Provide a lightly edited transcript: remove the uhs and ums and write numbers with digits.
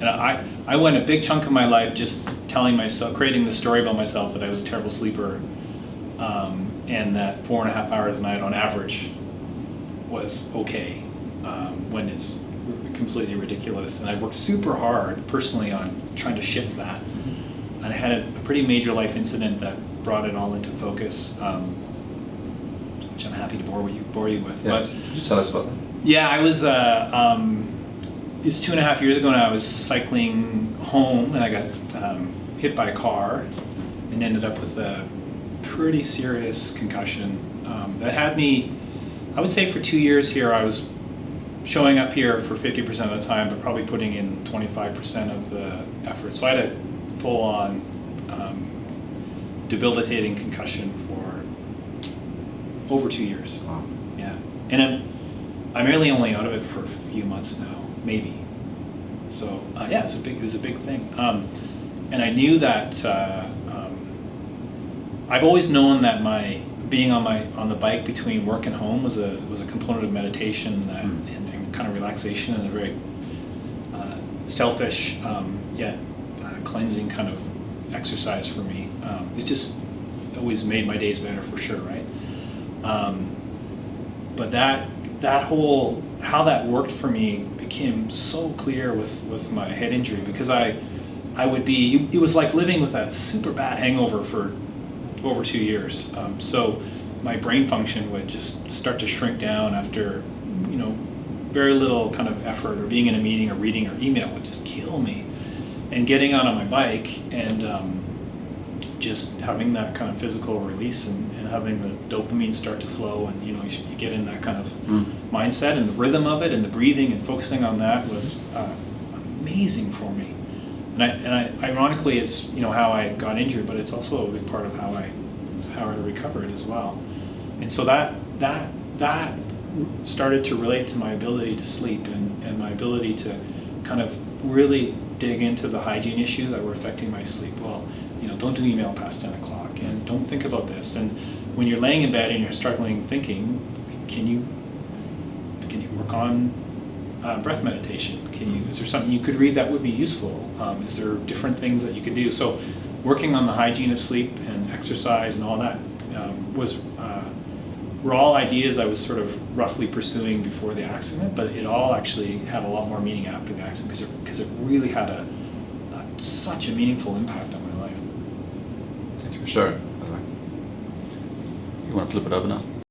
And I went a big chunk of my life just telling myself, creating the story about myself that I was a terrible sleeper, and that 4.5 hours a night on average was okay, when it's completely ridiculous. And I worked super hard personally on trying to shift that. And I had a pretty major life incident that brought it all into focus, which I'm happy to bore you with. Yeah, But could you tell us about that? yeah, I was, it's 2.5 years ago, and I was cycling home, and I got hit by a car and ended up with a pretty serious concussion that had me, I would say for 2 years here, I was showing up here for 50% of the time, but probably putting in 25% of the effort. So I had a full-on debilitating concussion for over 2 years. Wow. Yeah, and I'm really only out of it for a few months now, maybe. So yeah, it was a big thing, and I knew that I've always known that my being on the bike between work and home was a component of meditation and kind of relaxation, and a very selfish yet cleansing kind of exercise for me. It just always made my days better for sure, right? But that whole, how that worked for me became so clear with my head injury, because I would be, it was like living with a super bad hangover for over 2 years. So my brain function would just start to shrink down after, very little kind of effort, or being in a meeting or reading or email would just kill me. And getting out on my bike and just having that kind of physical release and having the dopamine start to flow, and you get in that kind of mindset, and the rhythm of it and the breathing and focusing on that was amazing for me. And I ironically, it's how I got injured, but it's also a big part of how I recovered as well. And so that started to relate to my ability to sleep and my ability to kind of really dig into the hygiene issues that were affecting my sleep. Well, don't do email past 10 o'clock, and don't think about this. And when you're laying in bed and you're struggling thinking, can you work on breath meditation? Is there something you could read that would be useful? Is there different things that you could do? So working on the hygiene of sleep and exercise and all that were all ideas I was sort of roughly pursuing before the accident, but it all actually had a lot more meaning after the accident, because it really had such a meaningful impact on my life. Thank you for sharing. You want to flip it over now?